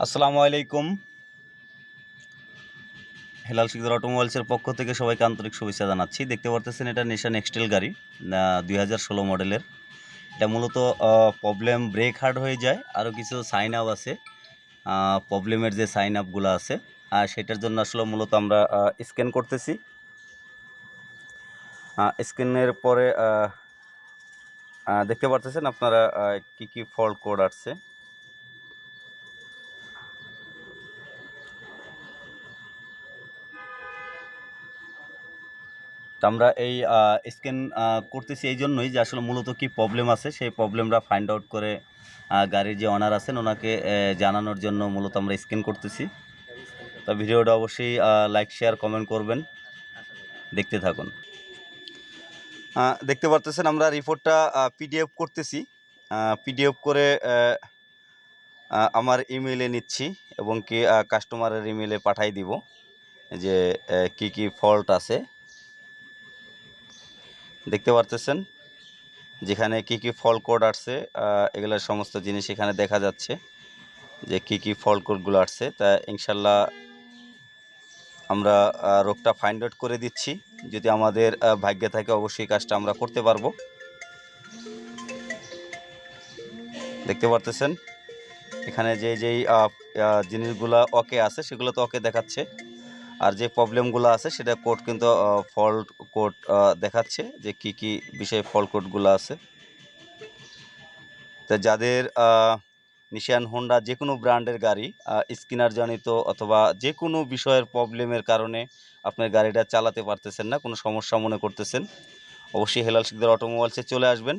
আসসালামু আলাইকুম। হেলাল শিকদার অটোমোবাইলসের পক্ষ থেকে সবাইকে আন্তরিক শুভেচ্ছা জানাচ্ছি। দেখতে পারতেছেন এটা নিশান এক্সটেল গাড়ি 2016 মডেলের। এটা মূলত প্রবলেম ব্রেক হার্ড হয়ে যায়, আরও কিছু সাইন আপ আছে, প্রবলেমের যে সাইন আপগুলো আছে সেটার জন্য আসলে মূলত আমরা স্ক্যান করতেছি। স্ক্যানের পরে দেখতে পারতেছেন আপনারা কি কি ফল্ট কোড আসছে। তো আমরা এই স্ক্যান করতেছি এই জন্যই যে আসলে মূলত কি প্রবলেম আছে সেই প্রবলেমটা ফাইন্ড আউট করে গাড়ির যে অনার আছেন ওনাকে জানানোর জন্য মূলত আমরা স্ক্যান করতেছি। তো ভিডিওটা অবশ্যই লাইক শেয়ার কমেন্ট করবেন, দেখতে থাকুন। দেখতে পারতেছেন আমরা রিপোর্টটা পিডিএফ করতেছি। পিডিএফ করে আমার ইমেইলে নিচ্ছি এবং কি কাস্টমারের ইমেইলে পাঠাই দিব যে কি কি ফল্ট আছে। দেখতে পারতেছেন যেখানে কি কি ফল্ট কোড আসছে এগুলোর সমস্ত জিনিস এখানে দেখা যাচ্ছে যে কি কি ফল্ট কোডগুলো আসছে। তা ইনশাল্লাহ আমরা রোগটা ফাইন্ড আউট করে দিচ্ছি। যদি আমাদের ভাগ্যে থাকে অবশ্যই কাজটা আমরা করতে পারবো। দেখতে পারতেছেন এখানে যেই জিনিসগুলো ওকে আছে সেগুলো তো ওকে দেখাচ্ছে, আর যে প্রবলেমগুলো আছে সেটা কোড কিন্তু ফল্ট কোড দেখাচ্ছে যে কি কি বিষয়ে ফল্ট কোডগুলো আছে। তা যাদের নিশান হোন্ডা যে কোনো ব্র্যান্ডের গাড়ি স্কিনার জনিত অথবা যে কোনো বিষয়ের প্রবলেমের কারণে আপনার গাড়িটা চালাতে পারতেছেন না, কোনো সমস্যা মনে করতেছেন, অবশ্যই হেলাল শিকদার অটোমোবাইলসে চলে আসবেন।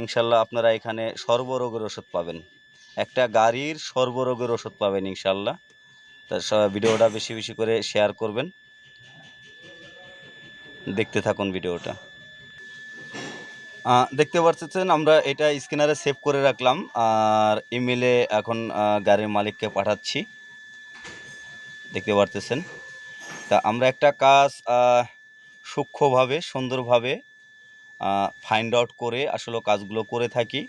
ইনশাল্লাহ আপনারা এখানে সর্বরোগের ওষুধ পাবেন, একটা গাড়ির সর্বরোগের ওষুধ পাবেন ইনশাল্লাহ। তা ভিডিওটা বেশি বেশি করে শেয়ার করবেন, দেখতে থাকুন ভিডিওটা। দেখতে পাচ্ছেন আমরা এটা স্ক্যানারে সেভ করে রাখলাম আর ইমেলে এখন গাড়ির মালিককে পাঠাচ্ছি। দেখতে পারতেছেন তা আমরা একটা কাজ সূক্ষ্মভাবে সুন্দরভাবে ফাইন্ড আউট করে আসলে কাজগুলো করে থাকি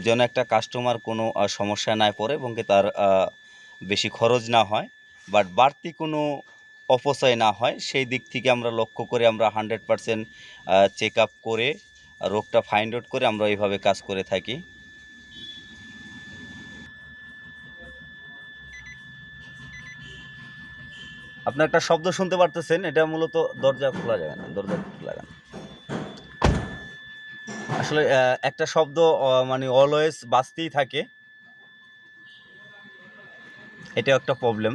যেন একটা কাস্টমার কোনো সমস্যা না পড়ে এবং তার বেশি খরচ না হয়, বাট বাড়তি কোনো অপচয় না হয়, সেই দিক থেকে আমরা লক্ষ্য করে আমরা 100% চেক আপ করে রোগটা ফাইন্ড আউট করে আমরা এইভাবে কাজ করে থাকি। আপনি একটা শব্দ শুনতে পারতেছেন, এটা মূলত দরজা খোলা যাবে না, দরজা লাগান। আসলে একটা শব্দ মানে অলওয়েজ বাজতেই থাকে, এটা একটা প্রবলেম।